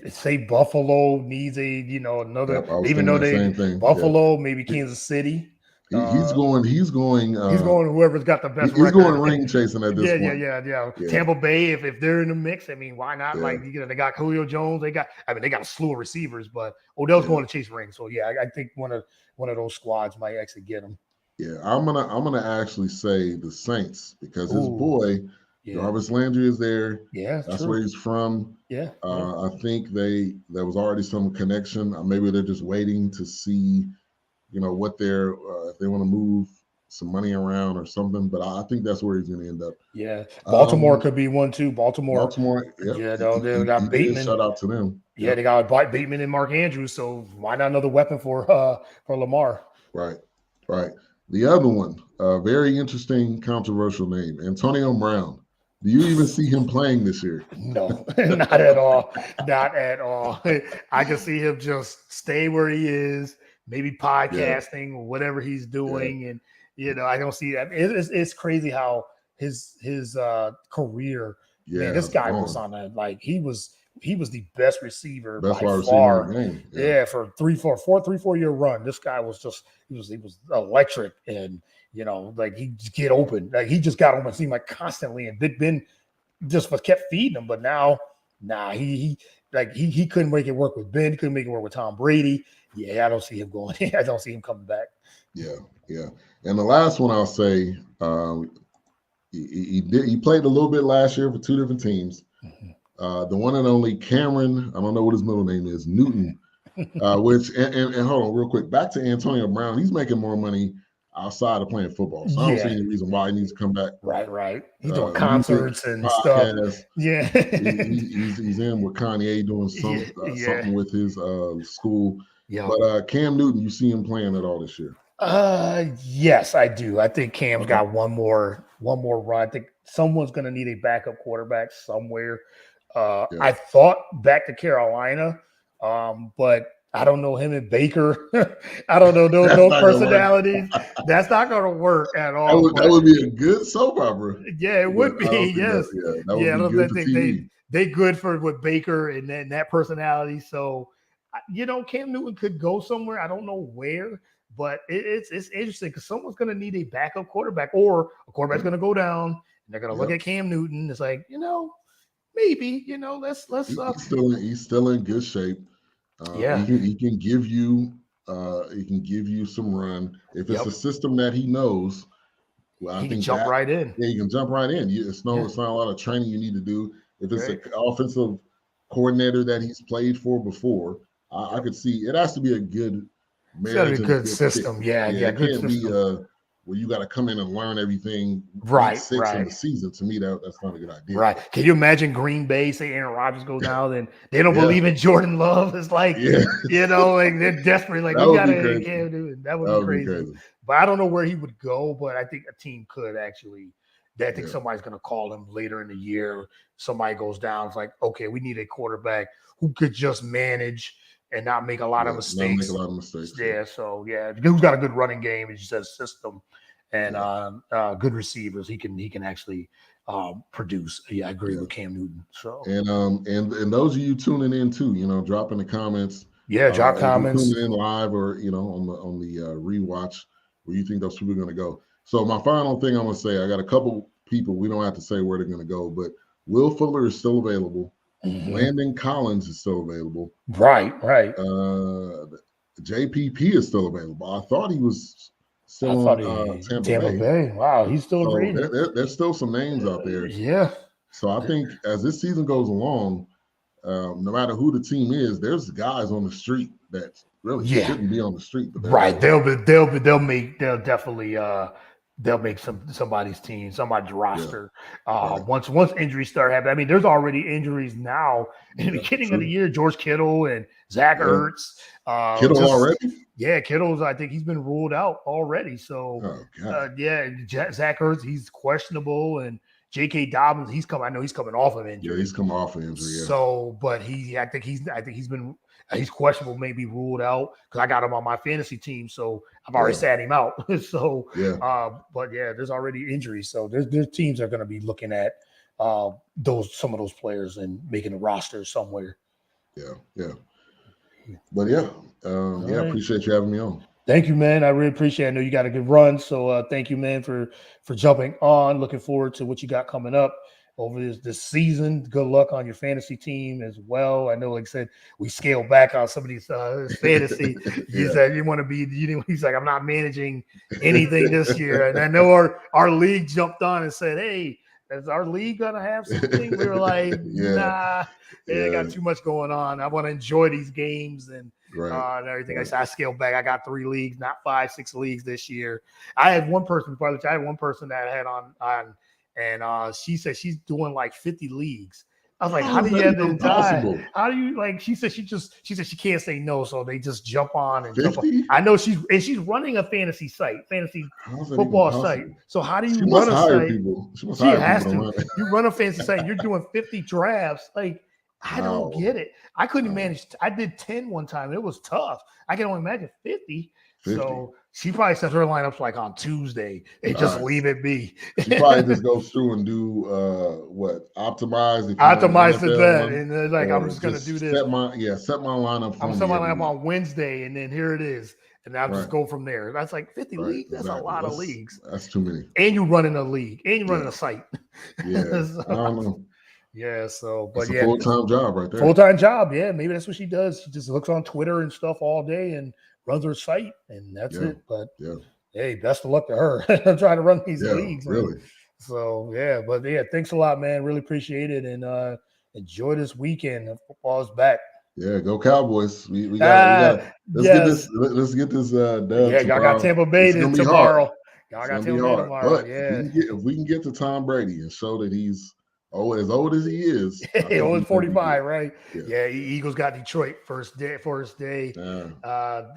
say Buffalo needs another, Yep, even though same thing. Buffalo, maybe Kansas City. He's going. He's going. Whoever's got the best He's record. going ring chasing at this point. Yeah. Tampa Bay, if they're in the mix, I mean, why not? Yeah. Like they got Julio Jones. They got a slew of receivers, but Odell's going to chase rings. So yeah, I think one of those squads might actually get him. Yeah, I'm gonna actually say the Saints because his boy Jarvis Landry is there. Yeah, that's where he's from. Yeah. I think there was already some connection. Maybe they're just waiting to see, what they're if they want to move some money around or something. But I think that's where he's going to end up. Yeah, Baltimore could be one too. Baltimore. Yep. Yeah, they got Bateman. Shout out to them. Yeah, they got Bateman and Mark Andrews. So why not another weapon for Lamar? Right. The other one, very interesting, controversial name, Antonio Brown. Do you even see him playing this year? No, not at all. Not at all. I can see him just stay where he is, maybe podcasting or whatever he's doing. Yeah. And, I don't see that. It's crazy how his career, man, this guy was on a, like, he was the best receiver by far. Yeah, for 3-4 year run. This guy was just he was electric, and like he just get open. Like he just got open, seemed like constantly, and Big Ben just kept feeding him. But now, he couldn't make it work with Ben. He couldn't make it work with Tom Brady. Yeah, I don't see him going. I don't see him coming back. Yeah. And the last one I'll say, he played a little bit last year for 2 different teams. The one and only Cameron, I don't know what his middle name is, Newton, which, and hold on real quick, back to Antonio Brown. He's making more money outside of playing football. So I don't see any reason why he needs to come back. Right. He's doing concerts and stuff. Yeah. he's in with Kanye doing something with his school. Yeah. But Cam Newton, you see him playing at all this year? Yes, I do. I think Cam's got one more run. I think someone's going to need a backup quarterback somewhere. I thought back to Carolina, but I don't know him and Baker. I don't know those personalities. That's not going to work at all. That would be a good soap opera. Yeah, it would be. Yes. That would be good for TV. They good for with Baker and that personality. So, Cam Newton could go somewhere. I don't know where, but it's interesting because someone's going to need a backup quarterback, or a quarterback's going to go down, and they're going to look at Cam Newton. It's like, maybe, let's. He's still in good shape. He can give you some run if it's a system that he knows. Well, he can jump right in. Yeah, you can jump right in. It's not a lot of training you need to do. If it's an offensive coordinator that he's played for before, I could see it has to be a good It's got to be a managing good good system. shit. Yeah, It good can't be system. where you got to come in and learn everything week Right, 6 in right. the season. To me, that's not a good idea. Right. Can you imagine Green Bay, say Aaron Rodgers goes down, then they don't Yeah. believe in Jordan Love? It's like, Yeah. like they're desperate. Like, That we would got be to, crazy. can't do it. That would That be crazy. But I don't know where he would go, but I think a team could actually. I think somebody's going to call him later in the year. Somebody goes down. It's like, okay, we need a quarterback who could just manage and not make a lot of mistakes. Not make a lot of mistakes. Yeah. So, who's got a good running game, as you said, system, and good receivers. He can actually produce. Yeah, I agree with Cam Newton. So and those of you tuning in too, drop in the comments. Yeah, drop comments. Tuning in live or on the rewatch where you think those people are going to go. So my final thing I'm going to say, I got a couple people. We don't have to say where they're going to go, but Will Fuller is still available. Mm-hmm. Landon Collins is still available. Right. JPP is still available. I thought he was still on Tampa Bay. Wow, he's still so there's still some names out there. Yeah. So I think as this season goes along, no matter who the team is, there's guys on the street that really shouldn't be on the street. But right. They'll definitely make somebody's team, somebody's roster. Once injuries start happening. I mean, there's already injuries now in the beginning of the year. George Kittle and Zach Ertz. Kittle already? Yeah, Kittle's. I think he's been ruled out already. So Zach Ertz, he's questionable, and J.K. Dobbins, he's coming off of injury. Yeah, he's coming off of injury. Yeah. So, but I think he's questionable, maybe ruled out because I got him on my fantasy team, so I've already sat him out. So, but there's already injuries, so there's teams that are going to be looking at some of those players and making a roster somewhere. Yeah. But appreciate you having me on. Thank you, man. I really appreciate it. I know you got a good run. So thank you, man, for jumping on. Looking forward to what you got coming up over this season. Good luck on your fantasy team as well. I know, like I said, we scaled back on some of these fantasy. You said you want to be, he's like, I'm not managing anything this year. And I know our league jumped on and said, hey, is our league going to have something? We were like, nah, they got too much going on. I want to enjoy these games and everything. I scaled back. I got 3 leagues, not 5, 6 leagues this year. I had one person that I had on, and she said she's doing like 50 leagues. I was like, how do you have the time? How do you she said she can't say no, so they just jump on and 50? Jump on. I know she's running a fantasy football site. So how do you run a site? She has to. You run a fantasy site, you're doing 50 drafts. Like, I don't get it. I couldn't manage. I did 10 one time. It was tough. I can only imagine 50. So she probably sets her lineups like on Tuesday and just leave it be. She probably just goes through and do optimize the bet, and then I'm just gonna do this. Set my lineup. I'm setting my lineup on Wednesday, and then here it is, and I'll just go from there. That's like 50 leagues. That's a lot of leagues. That's too many. And you running a league, and you running a site. Yeah, I don't know. Yeah, so but it's a full-time job right there. Full-time job, yeah. Maybe that's what she does. She just looks on Twitter and stuff all day and runs her site, and that's it. But hey, best of luck to her. I'm trying to run these leagues. Really. Man. So thanks a lot, man. Really appreciate it, and enjoy this weekend. Football's back. Yeah, go Cowboys. We got let's get this dub. Yeah, y'all got Tampa Bay tomorrow. Y'all got Tampa Bay tomorrow. But if we can get to Tom Brady and show that he's as old as he is. He's 45, right? Yeah, Eagles got Detroit first day. I'm not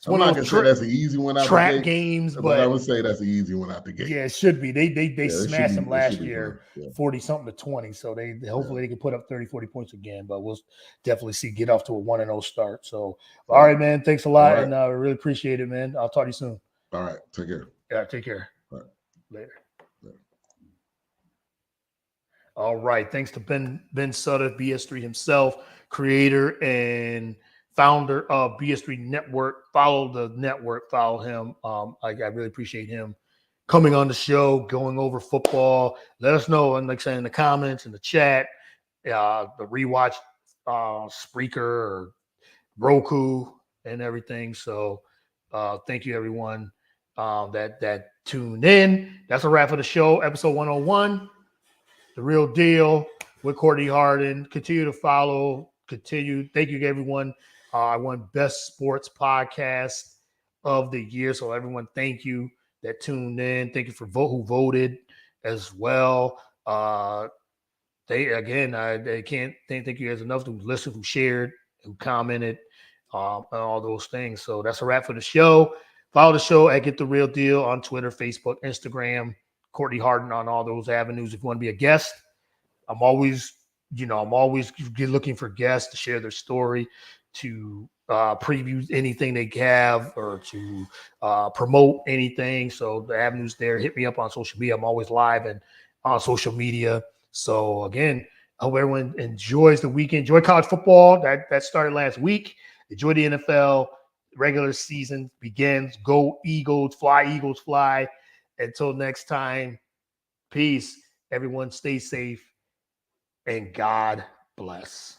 gonna say that's an easy one out trap the gate, games, but I would say that's an easy one out the gate. Yeah, it should be. They smashed them last year, 40-something to 20. So hopefully they can put up 30, 40 points again. But we'll definitely get off to a 1-0 start. So all right, man. Thanks a lot, and I really appreciate it, man. I'll talk to you soon. All right, take care. Yeah, take care. All right. Later. All right. Thanks to Ben Sudderth, BS3 himself, creator and founder of BS3 Network. Follow the network. Follow him. I really appreciate him coming on the show, going over football. Let us know, and like I said, in the comments, in the chat, the rewatch, Spreaker or Roku and everything. So thank you, everyone that tuned in. That's a wrap for the show, episode 101. The Real Deal with Courtney Harden. Continue to follow. Thank you, everyone I won Best Sports Podcast of the Year. So everyone, thank you that tuned in. Thank you for who voted as well. They can't thank you guys enough who listened, who shared, who commented, and all those things. So that's a wrap for the show. Follow the show at Get the Real Deal on Twitter, Facebook, Instagram. Courtney Harden on all those avenues. If you want to be a guest, I'm always looking for guests to share their story, to preview anything they have, or to promote anything. So the avenues there. Hit me up on social media. I'm always live and on social media. So again, I hope everyone enjoys the weekend. Enjoy college football. That started last week. Enjoy the NFL. Regular season begins. Go Eagles, fly. Until next time, peace. Everyone stay safe and God bless.